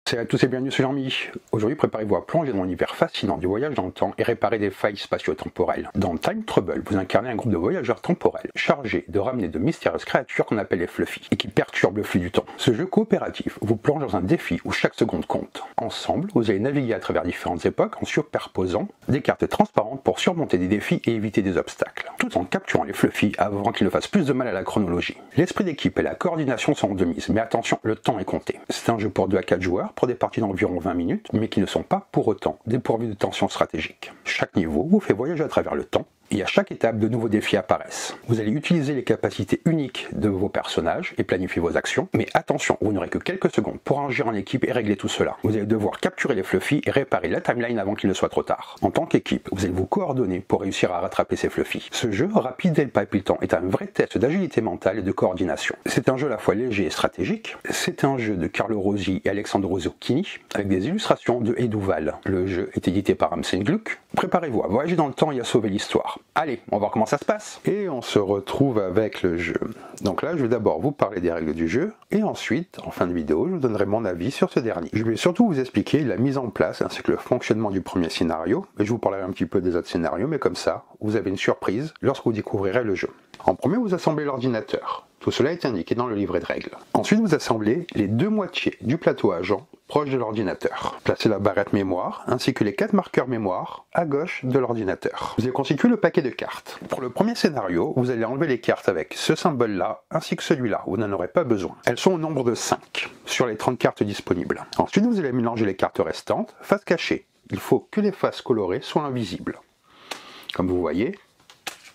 Salut à tous et bienvenue sur Jean-Mi. Aujourd'hui, préparez-vous à plonger dans l'univers fascinant du voyage dans le temps et réparer des failles spatio-temporelles. Dans Time Trouble, vous incarnez un groupe de voyageurs temporels chargés de ramener de mystérieuses créatures qu'on appelle les Fluffy et qui perturbent le flux du temps. Ce jeu coopératif vous plonge dans un défi où chaque seconde compte. Ensemble, vous allez naviguer à travers différentes époques en superposant des cartes transparentes pour surmonter des défis et éviter des obstacles, tout en capturant les Fluffy avant qu'ils ne fassent plus de mal à la chronologie. L'esprit d'équipe et la coordination sont de mise, mais attention, le temps est compté. C'est un jeu pour 2 à 4 joueurs, pour des parties d'environ 20 minutes, mais qui ne sont pas pour autant dépourvues de tension stratégique. Chaque niveau vous fait voyager à travers le temps, et à chaque étape, de nouveaux défis apparaissent. Vous allez utiliser les capacités uniques de vos personnages et planifier vos actions, mais attention, vous n'aurez que quelques secondes pour agir en équipe et régler tout cela. Vous allez devoir capturer les Fluffy et réparer la timeline avant qu'il ne soit trop tard. En tant qu'équipe, vous allez vous coordonner pour réussir à rattraper ces Fluffy. Ce jeu, rapide dès le palpitant, est un vrai test d'agilité mentale et de coordination. C'est un jeu à la fois léger et stratégique. C'est un jeu de Carlo Rosi et Alexandro Zucchini, avec des illustrations de Eduval. Le jeu est édité par Amsen Gluck. Préparez-vous à voyager dans le temps et à sauver l'histoire. Allez, on va voir comment ça se passe. Et on se retrouve avec le jeu. Donc là, je vais d'abord vous parler des règles du jeu, et ensuite, en fin de vidéo, je vous donnerai mon avis sur ce dernier. Je vais surtout vous expliquer la mise en place ainsi que le fonctionnement du premier scénario, et je vous parlerai un petit peu des autres scénarios, mais comme ça, vous avez une surprise lorsque vous découvrirez le jeu. En premier, vous assemblez l'ordinateur. Tout cela est indiqué dans le livret de règles. Ensuite, vous assemblez les 2 moitiés du plateau agent proche de l'ordinateur. Placez la barrette mémoire ainsi que les 4 marqueurs mémoire à gauche de l'ordinateur. Vous allez constituer le paquet de cartes. Pour le premier scénario, vous allez enlever les cartes avec ce symbole-là ainsi que celui-là. Vous n'en aurez pas besoin. Elles sont au nombre de 5 sur les 30 cartes disponibles. Ensuite, vous allez mélanger les cartes restantes, face cachée. Il faut que les faces colorées soient invisibles. Comme vous voyez,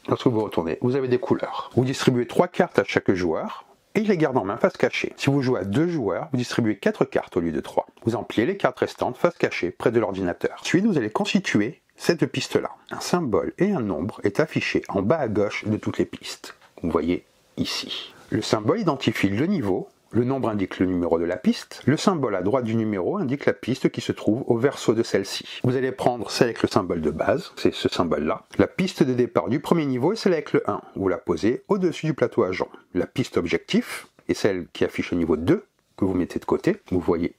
lorsque vous retournez, vous avez des couleurs. Vous distribuez 3 cartes à chaque joueur et il les garde en main face cachée. Si vous jouez à 2 joueurs, vous distribuez 4 cartes au lieu de 3. Vous empliez les cartes restantes face cachée près de l'ordinateur. Ensuite, vous allez constituer cette piste-là. Un symbole et un nombre est affiché en bas à gauche de toutes les pistes. Vous voyez ici. Le symbole identifie le niveau. Le nombre indique le numéro de la piste. Le symbole à droite du numéro indique la piste qui se trouve au verso de celle-ci. Vous allez prendre celle avec le symbole de base, c'est ce symbole-là. La piste de départ du premier niveau est celle avec le 1. Vous la posez au-dessus du plateau agent. La piste objectif est celle qui affiche le niveau 2, que vous mettez de côté. Vous voyez,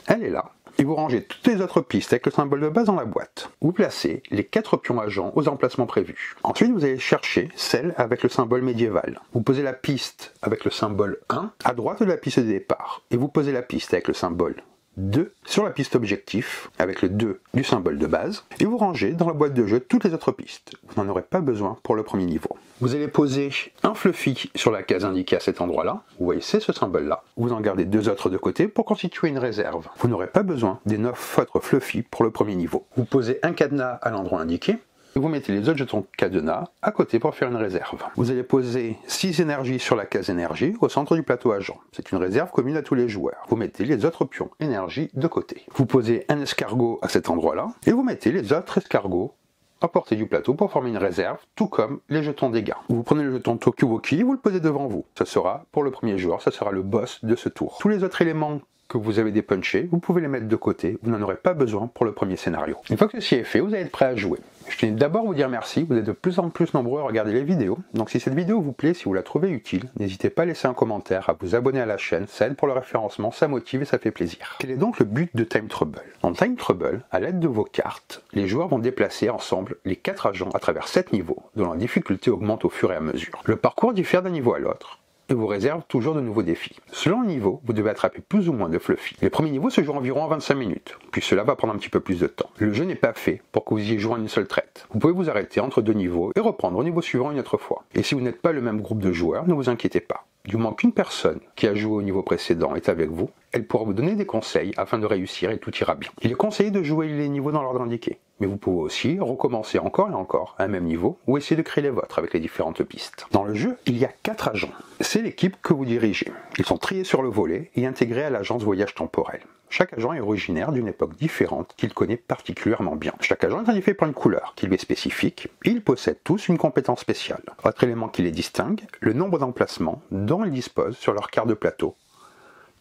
elle est là. Et vous rangez toutes les autres pistes avec le symbole de base dans la boîte. Vous placez les 4 pions agents aux emplacements prévus. Ensuite, vous allez chercher celle avec le symbole médiéval. Vous posez la piste avec le symbole 1 à droite de la piste de départ. Et vous posez la piste avec le symbole 2 sur la piste objectif avec le 2 du symbole de base. Et vous rangez dans la boîte de jeu toutes les autres pistes. Vous n'en aurez pas besoin pour le premier niveau. Vous allez poser un Fluffy sur la case indiquée à cet endroit-là. Vous voyez, c'est ce symbole-là. Vous en gardez 2 autres de côté pour constituer une réserve. Vous n'aurez pas besoin des 9 autres Fluffy pour le premier niveau. Vous posez un cadenas à l'endroit indiqué. Et vous mettez les autres jetons cadenas à côté pour faire une réserve. Vous allez poser 6 énergies sur la case énergie au centre du plateau agent. C'est une réserve commune à tous les joueurs. Vous mettez les autres pions énergie de côté. Vous posez un escargot à cet endroit-là et vous mettez les autres escargots à portée du plateau pour former une réserve, tout comme les jetons dégâts. Vous prenez le jeton Tokiwoki et vous le posez devant vous. Ça sera, pour le premier joueur, ça sera le boss de ce tour. Tous les autres éléments que vous avez dépunchés, vous pouvez les mettre de côté, vous n'en aurez pas besoin pour le premier scénario. Une fois que ceci est fait, vous allez être prêt à jouer. Je tenais d'abord vous dire merci, vous êtes de plus en plus nombreux à regarder les vidéos, donc si cette vidéo vous plaît, si vous la trouvez utile, n'hésitez pas à laisser un commentaire, à vous abonner à la chaîne, ça aide pour le référencement, ça motive et ça fait plaisir. Quel est donc le but de Time Trouble? Dans Time Trouble, à l'aide de vos cartes, les joueurs vont déplacer ensemble les 4 agents à travers 7 niveaux, dont la difficulté augmente au fur et à mesure. Le parcours diffère d'un niveau à l'autre, et vous réserve toujours de nouveaux défis. Selon le niveau, vous devez attraper plus ou moins de Fluffy. Les premiers niveaux se jouent environ en 25 minutes, puis cela va prendre un petit peu plus de temps. Le jeu n'est pas fait pour que vous y jouez en une seule traite. Vous pouvez vous arrêter entre 2 niveaux et reprendre au niveau suivant une autre fois. Et si vous n'êtes pas le même groupe de joueurs, ne vous inquiétez pas. Du moment qu'une personne qui a joué au niveau précédent est avec vous, elle pourra vous donner des conseils afin de réussir et tout ira bien. Il est conseillé de jouer les niveaux dans l'ordre indiqué, mais vous pouvez aussi recommencer encore et encore à un même niveau ou essayer de créer les vôtres avec les différentes pistes. Dans le jeu, il y a 4 agents. C'est l'équipe que vous dirigez. Ils sont triés sur le volet et intégrés à l'agence Voyage Temporel. Chaque agent est originaire d'une époque différente qu'il connaît particulièrement bien. Chaque agent est indiqué par une couleur qui lui est spécifique et ils possèdent tous une compétence spéciale. Autre élément qui les distingue, le nombre d'emplacements dont ils disposent sur leur carte de plateau.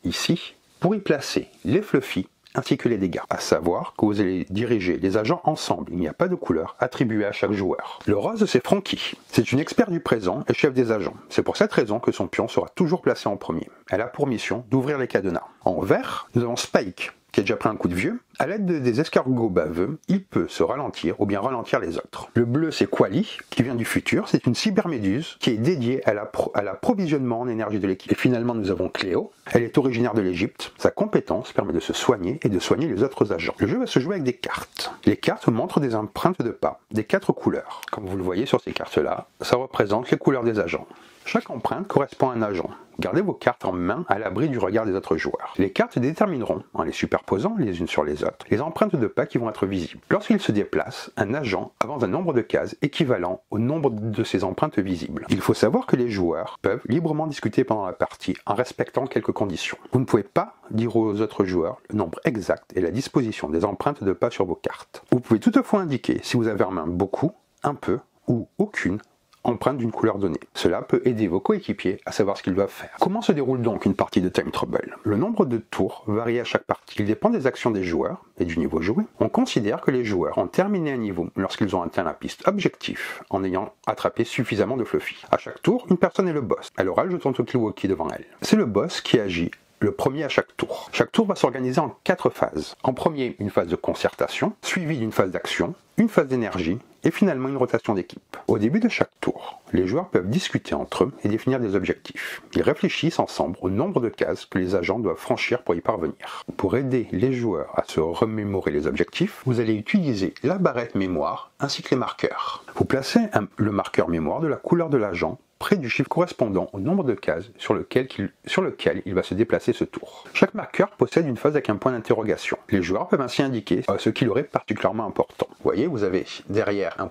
Ici, pour y placer les Fluffy ainsi que les dégâts. À savoir que vous allez diriger les agents ensemble, il n'y a pas de couleur attribuée à chaque joueur. Le rose, c'est Frankie. C'est une experte du présent et chef des agents. C'est pour cette raison que son pion sera toujours placé en premier. Elle a pour mission d'ouvrir les cadenas. En vert, nous avons Spike, qui a déjà pris un coup de vieux. À l'aide des escargots baveux, il peut se ralentir ou bien ralentir les autres. Le bleu, c'est Quali, qui vient du futur. C'est une cyberméduse qui est dédiée à l'approvisionnement en énergie de l'équipe. Et finalement, nous avons Cléo. Elle est originaire de l'Égypte. Sa compétence permet de se soigner et de soigner les autres agents. Le jeu va se jouer avec des cartes. Les cartes montrent des empreintes de pas, des 4 couleurs. Comme vous le voyez sur ces cartes-là, ça représente les couleurs des agents. Chaque empreinte correspond à un agent. Gardez vos cartes en main à l'abri du regard des autres joueurs. Les cartes détermineront, en les superposant les unes sur les autres, les empreintes de pas qui vont être visibles. Lorsqu'il se déplace, un agent avance un nombre de cases équivalent au nombre de ses empreintes visibles. Il faut savoir que les joueurs peuvent librement discuter pendant la partie en respectant quelques conditions. Vous ne pouvez pas dire aux autres joueurs le nombre exact et la disposition des empreintes de pas sur vos cartes. Vous pouvez toutefois indiquer si vous avez en main beaucoup, un peu ou aucune empreinte d'une couleur donnée. Cela peut aider vos coéquipiers à savoir ce qu'ils doivent faire. Comment se déroule donc une partie de Time Trouble? Le nombre de tours varie à chaque partie. Il dépend des actions des joueurs et du niveau joué. On considère que les joueurs ont terminé un niveau lorsqu'ils ont atteint la piste objectif en ayant attrapé suffisamment de Fluffy. À chaque tour, une personne est le boss. Elle aura le jeton Tokiwoki devant elle. C'est le boss qui agit le premier à chaque tour. Chaque tour va s'organiser en 4 phases. En premier, une phase de concertation, suivie d'une phase d'action, une phase d'énergie, et finalement une rotation d'équipe. Au début de chaque tour, les joueurs peuvent discuter entre eux et définir des objectifs. Ils réfléchissent ensemble au nombre de cases que les agents doivent franchir pour y parvenir. Pour aider les joueurs à se remémorer les objectifs, vous allez utiliser la barrette mémoire ainsi que les marqueurs. Vous placez le marqueur mémoire de la couleur de l'agent près du chiffre correspondant au nombre de cases sur lequel il va se déplacer ce tour. Chaque marqueur possède une phase avec un point d'interrogation. Les joueurs peuvent ainsi indiquer ce qui leur est particulièrement important. Vous voyez, vous avez derrière un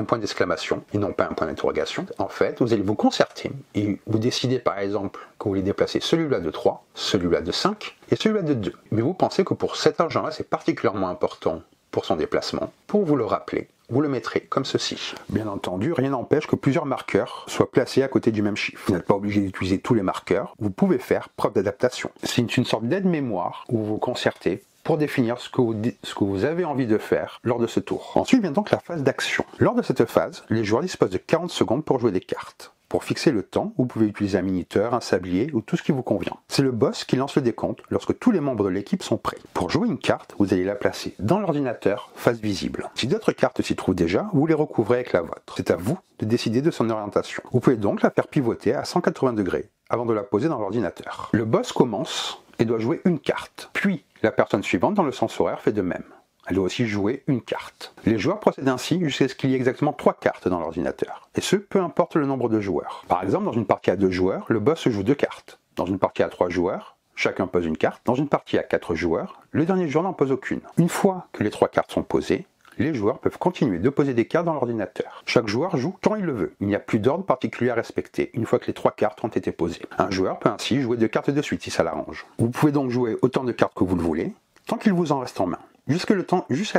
point d'exclamation et non pas un point d'interrogation. En fait, vous allez vous concerter et vous décidez par exemple que vous voulez déplacer celui-là de 3, celui-là de 5 et celui-là de 2. Mais vous pensez que pour cet agent-là, c'est particulièrement important pour son déplacement. Pour vous le rappeler, vous le mettrez comme ceci. Bien entendu, rien n'empêche que plusieurs marqueurs soient placés à côté du même chiffre. Vous n'êtes pas obligé d'utiliser tous les marqueurs, vous pouvez faire preuve d'adaptation. C'est une sorte d'aide-mémoire où vous vous concertez pour définir ce que vous avez envie de faire lors de ce tour. Ensuite vient donc la phase d'action. Lors de cette phase, les joueurs disposent de 40 secondes pour jouer des cartes. Pour fixer le temps, vous pouvez utiliser un minuteur, un sablier ou tout ce qui vous convient. C'est le boss qui lance le décompte lorsque tous les membres de l'équipe sont prêts. Pour jouer une carte, vous allez la placer dans l'ordinateur face visible. Si d'autres cartes s'y trouvent déjà, vous les recouvrez avec la vôtre. C'est à vous de décider de son orientation. Vous pouvez donc la faire pivoter à 180 degrés avant de la poser dans l'ordinateur. Le boss commence et doit jouer une carte. Puis, la personne suivante dans le sens horaire fait de même. Elle doit aussi jouer une carte. Les joueurs procèdent ainsi jusqu'à ce qu'il y ait exactement 3 cartes dans l'ordinateur. Et ce, peu importe le nombre de joueurs. Par exemple, dans une partie à 2 joueurs, le boss joue 2 cartes. Dans une partie à 3 joueurs, chacun pose une carte. Dans une partie à 4 joueurs, le dernier joueur n'en pose aucune. Une fois que les 3 cartes sont posées, les joueurs peuvent continuer de poser des cartes dans l'ordinateur. Chaque joueur joue quand il le veut. Il n'y a plus d'ordre particulier à respecter une fois que les 3 cartes ont été posées. Un joueur peut ainsi jouer 2 cartes de suite si ça l'arrange. Vous pouvez donc jouer autant de cartes que vous le voulez, tant qu'il vous en reste en main. Jusqu'à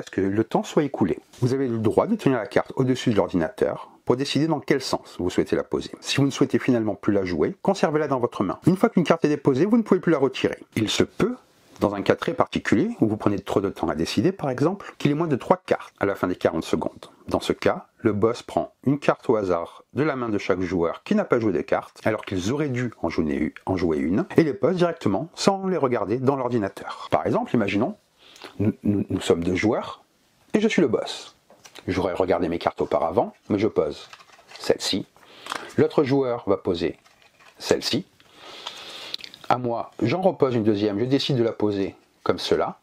ce que le temps soit écoulé. Vous avez le droit de tenir la carte au-dessus de l'ordinateur pour décider dans quel sens vous souhaitez la poser. Si vous ne souhaitez finalement plus la jouer, conservez-la dans votre main. Une fois qu'une carte est déposée, vous ne pouvez plus la retirer. Il se peut, dans un cas très particulier, où vous prenez trop de temps à décider par exemple, qu'il y ait moins de 3 cartes à la fin des 40 secondes. Dans ce cas, le boss prend une carte au hasard de la main de chaque joueur qui n'a pas joué de carte, alors qu'ils auraient dû en jouer une, et les pose directement sans les regarder dans l'ordinateur. Par exemple, imaginons, nous sommes 2 joueurs, et je suis le boss. J'aurais regardé mes cartes auparavant, mais je pose celle-ci. L'autre joueur va poser celle-ci. À moi, j'en repose une deuxième, je décide de la poser comme cela.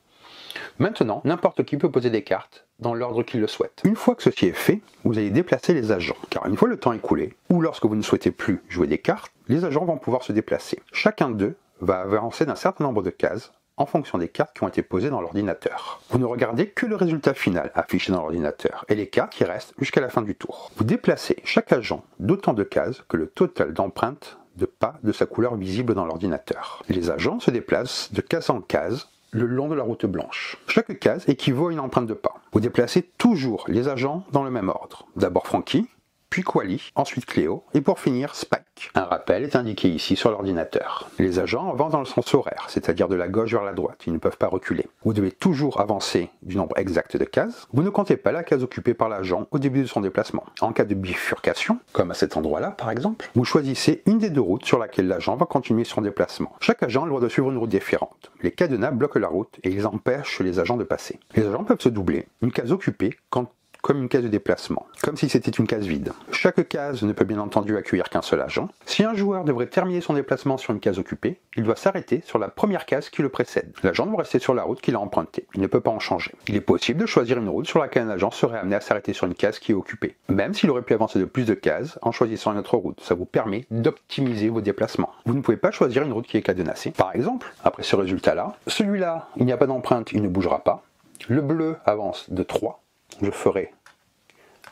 Maintenant, n'importe qui peut poser des cartes dans l'ordre qu'il le souhaite. Une fois que ceci est fait, vous allez déplacer les agents, car une fois le temps écoulé, ou lorsque vous ne souhaitez plus jouer des cartes, les agents vont pouvoir se déplacer. Chacun d'eux va avancer d'un certain nombre de cases, en fonction des cartes qui ont été posées dans l'ordinateur. Vous ne regardez que le résultat final affiché dans l'ordinateur et les cartes qui restent jusqu'à la fin du tour. Vous déplacez chaque agent d'autant de cases que le total d'empreintes de pas de sa couleur visible dans l'ordinateur. Les agents se déplacent de case en case le long de la route blanche. Chaque case équivaut à une empreinte de pas. Vous déplacez toujours les agents dans le même ordre. D'abord Frankie, puis Quali, ensuite Cléo et pour finir Spike. chaque. Un rappel est indiqué ici sur l'ordinateur. Les agents avancent dans le sens horaire, c'est-à-dire de la gauche vers la droite. Ils ne peuvent pas reculer. Vous devez toujours avancer du nombre exact de cases. Vous ne comptez pas la case occupée par l'agent au début de son déplacement. En cas de bifurcation, comme à cet endroit-là par exemple, vous choisissez une des deux routes sur laquelle l'agent va continuer son déplacement. Chaque agent a le droit de suivre une route différente. Les cadenas bloquent la route et ils empêchent les agents de passer. Les agents peuvent se doubler, une case occupée comme une case de déplacement, comme si c'était une case vide. Chaque case ne peut bien entendu accueillir qu'un seul agent. Si un joueur devrait terminer son déplacement sur une case occupée, il doit s'arrêter sur la première case qui le précède. L'agent doit rester sur la route qu'il a empruntée. Il ne peut pas en changer. Il est possible de choisir une route sur laquelle un agent serait amené à s'arrêter sur une case qui est occupée, même s'il aurait pu avancer de plus de cases en choisissant une autre route. Ça vous permet d'optimiser vos déplacements. Vous ne pouvez pas choisir une route qui est cadenassée. Par exemple, après ce résultat-là, celui-là, il n'y a pas d'empreinte, il ne bougera pas. Le bleu avance de 3. Je ferai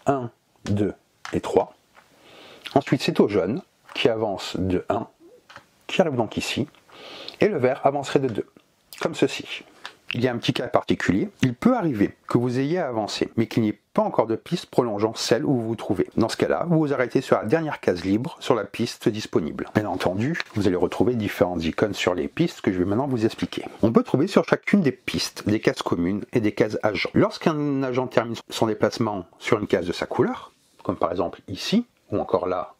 1, 2 et 3. Ensuite, c'est au jaune qui avance de 1, qui arrive donc ici, et le vert avancerait de 2, comme ceci. Il y a un petit cas particulier, il peut arriver que vous ayez avancé, mais qu'il n'y ait pas encore de piste prolongeant celle où vous vous trouvez. Dans ce cas-là, vous vous arrêtez sur la dernière case libre sur la piste disponible. Bien entendu, vous allez retrouver différentes icônes sur les pistes que je vais maintenant vous expliquer. On peut trouver sur chacune des pistes des cases communes et des cases agents. Lorsqu'un agent termine son déplacement sur une case de sa couleur, comme par exemple ici, ou encore là,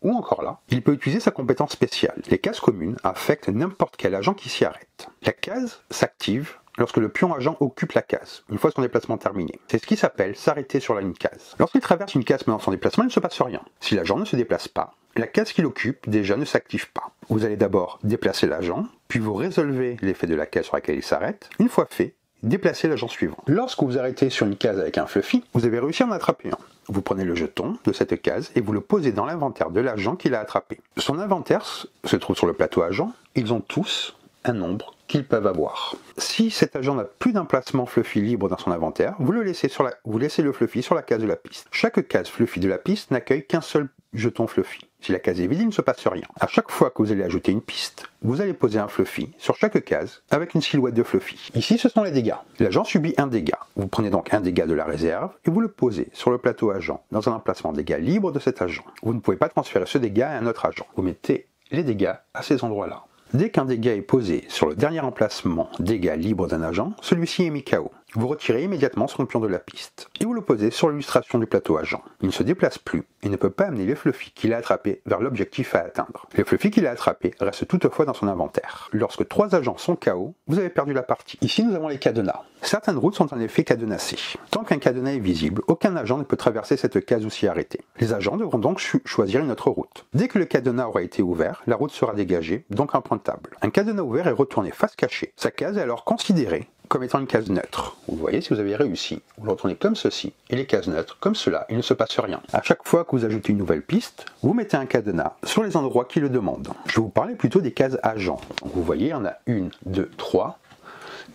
il peut utiliser sa compétence spéciale. Les cases communes affectent n'importe quel agent qui s'y arrête. La case s'active lorsque le pion agent occupe la case, une fois son déplacement terminé. C'est ce qui s'appelle s'arrêter sur une case. Lorsqu'il traverse une case pendant son déplacement, il ne se passe rien. Si l'agent ne se déplace pas, la case qu'il occupe déjà ne s'active pas. Vous allez d'abord déplacer l'agent, puis vous résolvez l'effet de la case sur laquelle il s'arrête. Une fois fait, déplacez l'agent suivant. Lorsque vous arrêtez sur une case avec un fluffy, vous avez réussi à en attraper un. Vous prenez le jeton de cette case et vous le posez dans l'inventaire de l'agent qui l'a attrapé. Son inventaire se trouve sur le plateau agent. Ils ont tous un nombre qu'ils peuvent avoir. Si cet agent n'a plus d'emplacement fluffy libre dans son inventaire, vous laissez le fluffy sur la case de la piste. Chaque case fluffy de la piste n'accueille qu'un seul jeton fluffy. Si la case est vide, il ne se passe rien. À chaque fois que vous allez ajouter une piste, vous allez poser un fluffy sur chaque case avec une silhouette de fluffy. Ici, ce sont les dégâts. L'agent subit un dégât. Vous prenez donc un dégât de la réserve et vous le posez sur le plateau agent dans un emplacement dégâts libre de cet agent. Vous ne pouvez pas transférer ce dégât à un autre agent. Vous mettez les dégâts à ces endroits-là. Dès qu'un dégât est posé sur le dernier emplacement dégâts libre d'un agent, celui-ci est mis KO. Vous retirez immédiatement son pion de la piste et vous le posez sur l'illustration du plateau agent. Il ne se déplace plus et ne peut pas amener les fluffy qu'il a attrapés vers l'objectif à atteindre. Les fluffy qu'il a attrapés restent toutefois dans son inventaire. Lorsque 3 agents sont KO, vous avez perdu la partie. Ici, nous avons les cadenas. Certaines routes sont en effet cadenassées. Tant qu'un cadenas est visible, aucun agent ne peut traverser cette case ou s'y arrêter. Les agents devront donc choisir une autre route. Dès que le cadenas aura été ouvert, la route sera dégagée, donc empruntable. Un cadenas ouvert est retourné face cachée. Sa case est alors considérée comme étant une case neutre. Vous voyez, si vous avez réussi, vous le retournez comme ceci, et les cases neutres, comme cela, il ne se passe rien. À chaque fois que vous ajoutez une nouvelle piste, vous mettez un cadenas sur les endroits qui le demandent. Je vais vous parler plutôt des cases agents. Donc vous voyez, il y en a 1, 2, 3,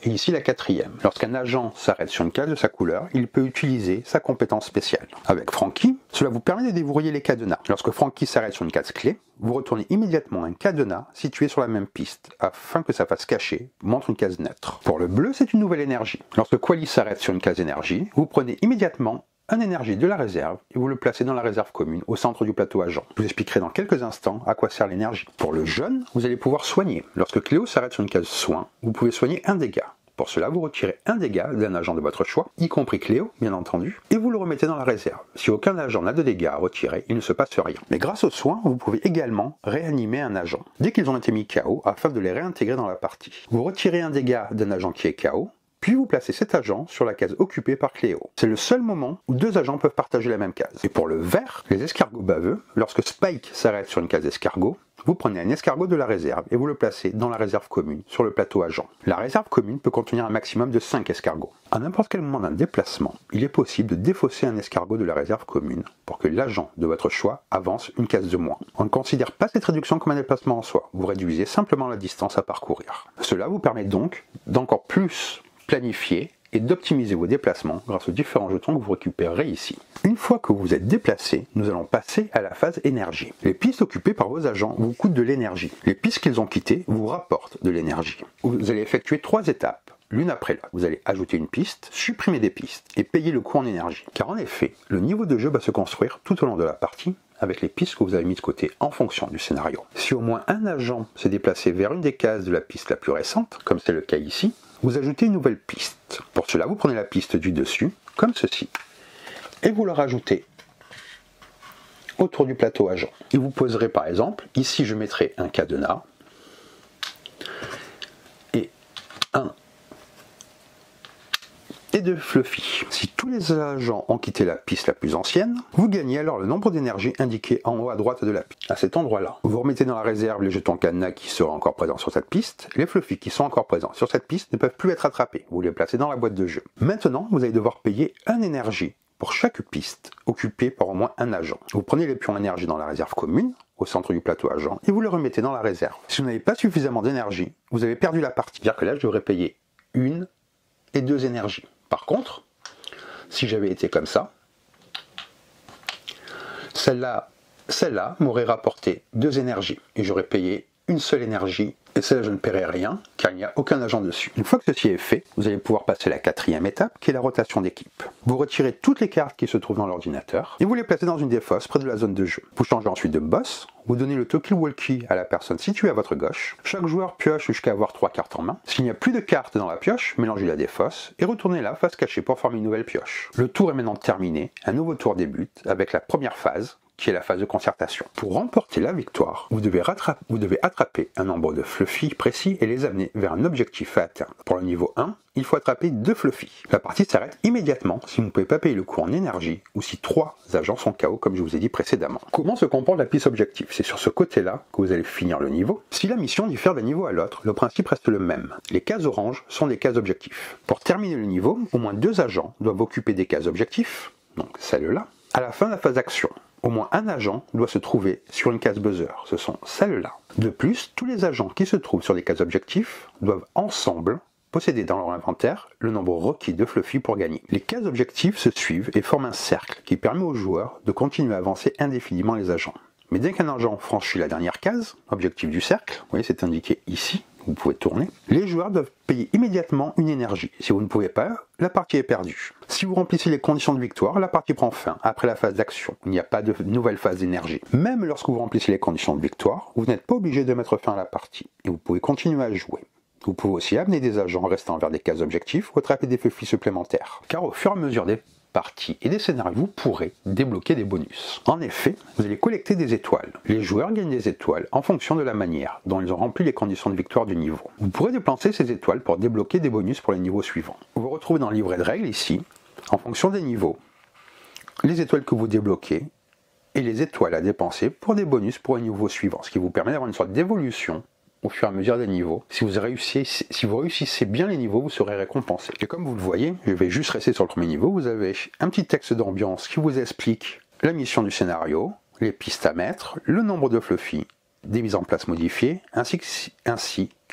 et ici la 4e. Lorsqu'un agent s'arrête sur une case de sa couleur, il peut utiliser sa compétence spéciale. Avec Franky, cela vous permet de déverrouiller les cadenas. Lorsque Franky s'arrête sur une case clé, vous retournez immédiatement un cadenas situé sur la même piste, afin que sa face cachée montre une case neutre. Pour le bleu, c'est une nouvelle énergie. Lorsque Quali s'arrête sur une case énergie, vous prenez immédiatement un énergie de la réserve et vous le placez dans la réserve commune au centre du plateau agent. Je vous expliquerai dans quelques instants à quoi sert l'énergie. Pour le jaune, vous allez pouvoir soigner. Lorsque Cléo s'arrête sur une case soin, vous pouvez soigner un dégât. Pour cela, vous retirez un dégât d'un agent de votre choix, y compris Cléo, bien entendu, et vous le remettez dans la réserve. Si aucun agent n'a de dégâts à retirer, il ne se passe rien. Mais grâce aux soins, vous pouvez également réanimer un agent, dès qu'ils ont été mis KO, afin de les réintégrer dans la partie. Vous retirez un dégât d'un agent qui est KO, puis vous placez cet agent sur la case occupée par Cléo. C'est le seul moment où 2 agents peuvent partager la même case. Et pour le vert, les escargots baveux, lorsque Spike s'arrête sur une case escargot, vous prenez un escargot de la réserve et vous le placez dans la réserve commune, sur le plateau agent. La réserve commune peut contenir un maximum de 5 escargots. À n'importe quel moment d'un déplacement, il est possible de défausser un escargot de la réserve commune pour que l'agent de votre choix avance une case de moins. On ne considère pas cette réduction comme un déplacement en soi, vous réduisez simplement la distance à parcourir. Cela vous permet donc d'encore plus planifier et d'optimiser vos déplacements grâce aux différents jetons que vous récupérerez ici. Une fois que vous êtes déplacé, nous allons passer à la phase énergie. Les pistes occupées par vos agents vous coûtent de l'énergie. Les pistes qu'ils ont quittées vous rapportent de l'énergie. Vous allez effectuer 3 étapes l'une après l'autre. Vous allez ajouter une piste, supprimer des pistes et payer le coût en énergie. Car en effet, le niveau de jeu va se construire tout au long de la partie avec les pistes que vous avez mises de côté en fonction du scénario. Si au moins un agent s'est déplacé vers une des cases de la piste la plus récente, comme c'est le cas ici, vous ajoutez une nouvelle piste. Pour cela, vous prenez la piste du dessus, comme ceci, et vous la rajoutez autour du plateau agent. Et vous poserez par exemple, ici je mettrai un cadenas, et deux Fluffy. Si tous les agents ont quitté la piste la plus ancienne, vous gagnez alors le nombre d'énergie indiqué en haut à droite de la piste. À cet endroit-là, vous remettez dans la réserve les jetons cadenas qui seront encore présents sur cette piste. Les Fluffy qui sont encore présents sur cette piste ne peuvent plus être attrapés. Vous les placez dans la boîte de jeu. Maintenant, vous allez devoir payer un énergie pour chaque piste occupée par au moins un agent. Vous prenez les pions énergie dans la réserve commune, au centre du plateau agent, et vous les remettez dans la réserve. Si vous n'avez pas suffisamment d'énergie, vous avez perdu la partie. C'est-à-dire que là, je devrais payer 1 et 2 énergies. Par contre, si j'avais été comme ça, celle-là m'aurait rapporté 2 énergies et j'aurais payé une seule énergie. Et celle-là, je ne paierai rien car il n'y a aucun agent dessus. Une fois que ceci est fait, vous allez pouvoir passer à la 4e étape qui est la rotation d'équipe. Vous retirez toutes les cartes qui se trouvent dans l'ordinateur et vous les placez dans une des fosses près de la zone de jeu. Vous changez ensuite de boss, vous donnez le talkie-walkie à la personne située à votre gauche. Chaque joueur pioche jusqu'à avoir 3 cartes en main. S'il n'y a plus de cartes dans la pioche, mélangez-la des fosses et retournez-la face cachée pour former une nouvelle pioche. Le tour est maintenant terminé, un nouveau tour débute avec la première phase, qui est la phase de concertation. Pour remporter la victoire, vous devez attraper un nombre de Fluffy précis et les amener vers un objectif à atteindre. Pour le niveau 1, il faut attraper 2 Fluffy. La partie s'arrête immédiatement si vous ne pouvez pas payer le coût en énergie ou si 3 agents sont KO comme je vous ai dit précédemment. Comment se comporte la piste objectif? C'est sur ce côté-là que vous allez finir le niveau. Si la mission diffère d'un niveau à l'autre, le principe reste le même. Les cases oranges sont des cases objectifs. Pour terminer le niveau, au moins 2 agents doivent occuper des cases objectifs, donc celle-là. À la fin de la phase d'action, au moins un agent doit se trouver sur une case buzzer, ce sont celles-là. De plus, tous les agents qui se trouvent sur des cases objectifs doivent ensemble posséder dans leur inventaire le nombre requis de Fluffy pour gagner. Les cases objectifs se suivent et forment un cercle qui permet aux joueurs de continuer à avancer indéfiniment les agents. Mais dès qu'un agent franchit la dernière case, objectif du cercle, vous voyez c'est indiqué ici, vous pouvez tourner, les joueurs doivent payer immédiatement une énergie. Si vous ne pouvez pas, la partie est perdue. Si vous remplissez les conditions de victoire, la partie prend fin après la phase d'action. Il n'y a pas de nouvelle phase d'énergie. Même lorsque vous remplissez les conditions de victoire, vous n'êtes pas obligé de mettre fin à la partie et vous pouvez continuer à jouer. Vous pouvez aussi amener des agents restant vers des cases objectifs ou attraper des Fluffy supplémentaires. Car au fur et à mesure des parties et des scénarios, vous pourrez débloquer des bonus. En effet, vous allez collecter des étoiles. Les joueurs gagnent des étoiles en fonction de la manière dont ils ont rempli les conditions de victoire du niveau. Vous pourrez dépenser ces étoiles pour débloquer des bonus pour les niveaux suivants. Vous vous retrouvez dans le livret de règles ici, en fonction des niveaux, les étoiles que vous débloquez et les étoiles à dépenser pour des bonus pour les niveaux suivants, ce qui vous permet d'avoir une sorte d'évolution au fur et à mesure des niveaux. Si vous réussissez bien les niveaux, vous serez récompensé. Et comme vous le voyez, je vais juste rester sur le premier niveau, vous avez un petit texte d'ambiance qui vous explique la mission du scénario, les pistes à mettre, le nombre de Fluffy, des mises en place modifiées, ainsi que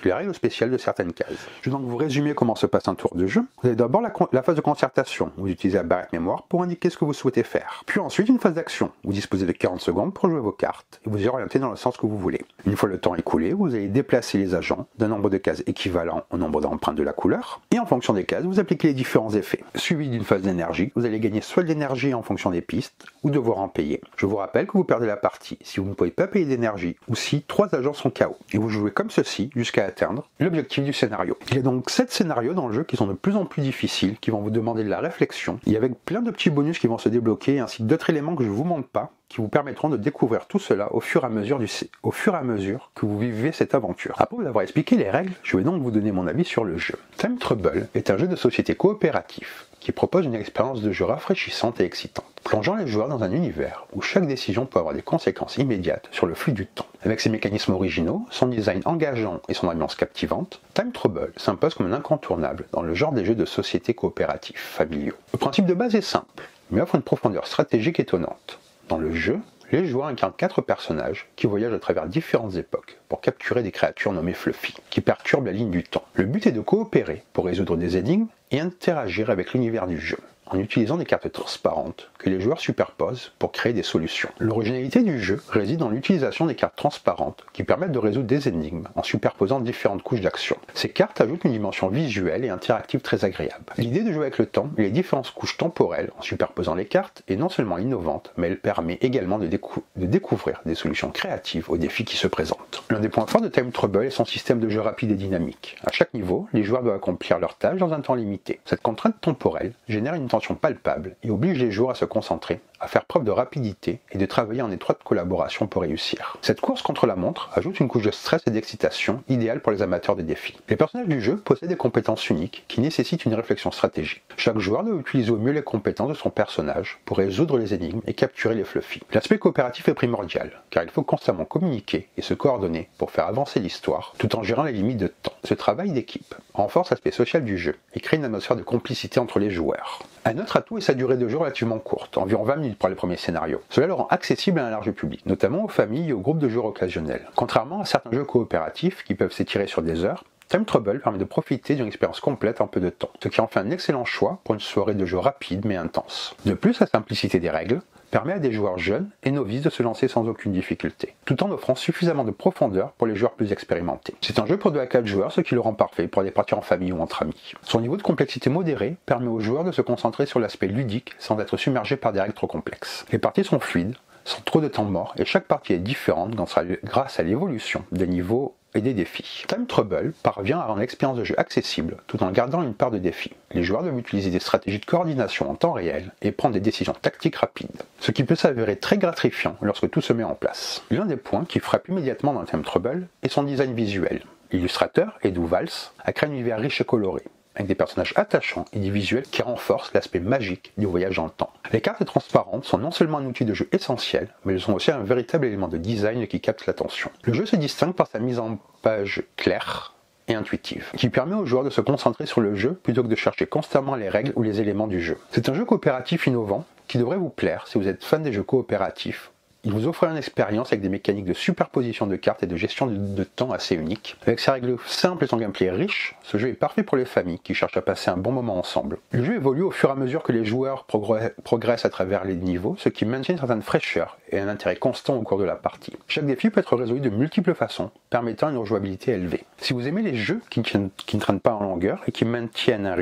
les règles spéciales de certaines cases. Je vais donc vous résumer comment se passe un tour de jeu. Vous avez d'abord la phase de concertation, vous utilisez la barrette mémoire pour indiquer ce que vous souhaitez faire. Puis ensuite une phase d'action, vous disposez de 40 secondes pour jouer vos cartes et vous y orienter dans le sens que vous voulez. Une fois le temps écoulé, vous allez déplacer les agents d'un nombre de cases équivalent au nombre d'empreintes de la couleur, et en fonction des cases, vous appliquez les différents effets. Suivi d'une phase d'énergie, vous allez gagner soit de l'énergie en fonction des pistes, ou devoir en payer. Je vous rappelle que vous perdez la partie si vous ne pouvez pas payer d'énergie, ou si 3 agents sont KO. Et vous jouez comme ceci jusqu'à atteindre l'objectif du scénario. Il y a donc 7 scénarios dans le jeu qui sont de plus en plus difficiles, qui vont vous demander de la réflexion, et avec plein de petits bonus qui vont se débloquer, ainsi que d'autres éléments que je ne vous montre pas, qui vous permettront de découvrir tout cela au fur et à mesure que vous vivez cette aventure. Après vous avoir expliqué les règles, je vais donc vous donner mon avis sur le jeu. Time Trouble est un jeu de société coopératif qui propose une expérience de jeu rafraîchissante et excitante, plongeant les joueurs dans un univers où chaque décision peut avoir des conséquences immédiates sur le flux du temps. Avec ses mécanismes originaux, son design engageant et son ambiance captivante, Time Trouble s'impose comme un incontournable dans le genre des jeux de société coopératifs familiaux. Le principe de base est simple, mais offre une profondeur stratégique étonnante. Dans le jeu, les joueurs incarnent 4 personnages qui voyagent à travers différentes époques pour capturer des créatures nommées Fluffy, qui perturbent la ligne du temps. Le but est de coopérer pour résoudre des énigmes et interagir avec l'univers du jeu. en utilisant des cartes transparentes que les joueurs superposent pour créer des solutions. L'originalité du jeu réside dans l'utilisation des cartes transparentes qui permettent de résoudre des énigmes en superposant différentes couches d'action. Ces cartes ajoutent une dimension visuelle et interactive très agréable. L'idée de jouer avec le temps et les différentes couches temporelles en superposant les cartes est non seulement innovante, mais elle permet également de découvrir des solutions créatives aux défis qui se présentent. L'un des points forts de Time Trouble est son système de jeu rapide et dynamique. À chaque niveau, les joueurs doivent accomplir leurs tâches dans un temps limité. Cette contrainte temporelle génère une tension palpable et oblige les joueurs à se concentrer, à faire preuve de rapidité et de travailler en étroite collaboration pour réussir. Cette course contre la montre ajoute une couche de stress et d'excitation idéale pour les amateurs des défis. Les personnages du jeu possèdent des compétences uniques qui nécessitent une réflexion stratégique. Chaque joueur doit utiliser au mieux les compétences de son personnage pour résoudre les énigmes et capturer les fluffy. L'aspect coopératif est primordial, car il faut constamment communiquer et se coordonner pour faire avancer l'histoire, tout en gérant les limites de temps. Ce travail d'équipe renforce l'aspect social du jeu et crée une atmosphère de complicité entre les joueurs. Un autre atout est sa durée de jeu relativement courte, environ 20 minutes pour les premiers scénarios. Cela le rend accessible à un large public, notamment aux familles et aux groupes de joueurs occasionnels. Contrairement à certains jeux coopératifs qui peuvent s'étirer sur des heures, Time Trouble permet de profiter d'une expérience complète en peu de temps, ce qui en fait un excellent choix pour une soirée de jeu rapide mais intense. De plus, la simplicité des règles permet à des joueurs jeunes et novices de se lancer sans aucune difficulté, tout en offrant suffisamment de profondeur pour les joueurs plus expérimentés. C'est un jeu pour 2 à 4 joueurs, ce qui le rend parfait pour des parties en famille ou entre amis. Son niveau de complexité modéré permet aux joueurs de se concentrer sur l'aspect ludique sans être submergés par des règles trop complexes. Les parties sont fluides, sans trop de temps mort, et chaque partie est différente grâce à l'évolution des niveaux et des défis. Time Trouble parvient à rendre l'expérience de jeu accessible tout en gardant une part de défi. Les joueurs doivent utiliser des stratégies de coordination en temps réel et prendre des décisions tactiques rapides, ce qui peut s'avérer très gratifiant lorsque tout se met en place. L'un des points qui frappe immédiatement dans Time Trouble est son design visuel. L'illustrateur, Edu Valls, a créé un univers riche et coloré, avec des personnages attachants et des visuels qui renforcent l'aspect magique du voyage dans le temps. Les cartes transparentes sont non seulement un outil de jeu essentiel, mais elles sont aussi un véritable élément de design qui capte l'attention. Le jeu se distingue par sa mise en page claire et intuitive, qui permet aux joueurs de se concentrer sur le jeu plutôt que de chercher constamment les règles ou les éléments du jeu. C'est un jeu coopératif innovant qui devrait vous plaire si vous êtes fan des jeux coopératifs. Il vous offre une expérience avec des mécaniques de superposition de cartes et de gestion de temps assez uniques. Avec ses règles simples et son gameplay riche, ce jeu est parfait pour les familles qui cherchent à passer un bon moment ensemble. Le jeu évolue au fur et à mesure que les joueurs progressent à travers les niveaux, ce qui maintient une certaine fraîcheur et un intérêt constant au cours de la partie. Chaque défi peut être résolu de multiples façons, permettant une rejouabilité élevée. Si vous aimez les jeux qui ne traînent pas en longueur et qui maintiennent un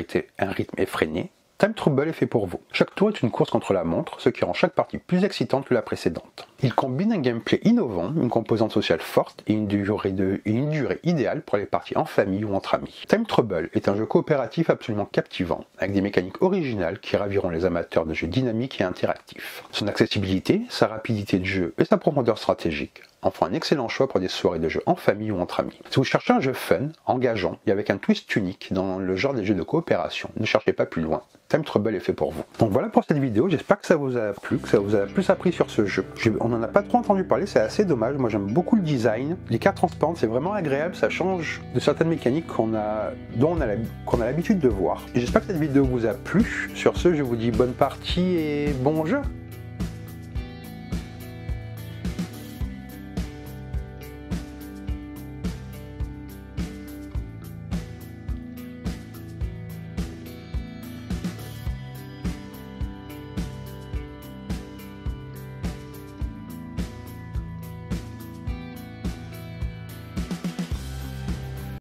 rythme effréné, Time Trouble est fait pour vous. Chaque tour est une course contre la montre, ce qui rend chaque partie plus excitante que la précédente. Il combine un gameplay innovant, une composante sociale forte et une durée idéale pour les parties en famille ou entre amis. Time Trouble est un jeu coopératif absolument captivant, avec des mécaniques originales qui raviront les amateurs de jeux dynamiques et interactifs. Son accessibilité, sa rapidité de jeu et sa profondeur stratégique en font un excellent choix pour des soirées de jeux en famille ou entre amis. Si vous cherchez un jeu fun, engageant et avec un twist unique dans le genre des jeux de coopération, ne cherchez pas plus loin. Time Trouble est fait pour vous. Donc voilà pour cette vidéo, j'espère que ça vous a plu, que ça vous a plus appris sur ce jeu. On n'en a pas trop entendu parler, c'est assez dommage, moi j'aime beaucoup le design. Les cartes transparentes, c'est vraiment agréable, ça change de certaines mécaniques qu'on a l'habitude de voir. J'espère que cette vidéo vous a plu. Sur ce, je vous dis bonne partie et bon jeu.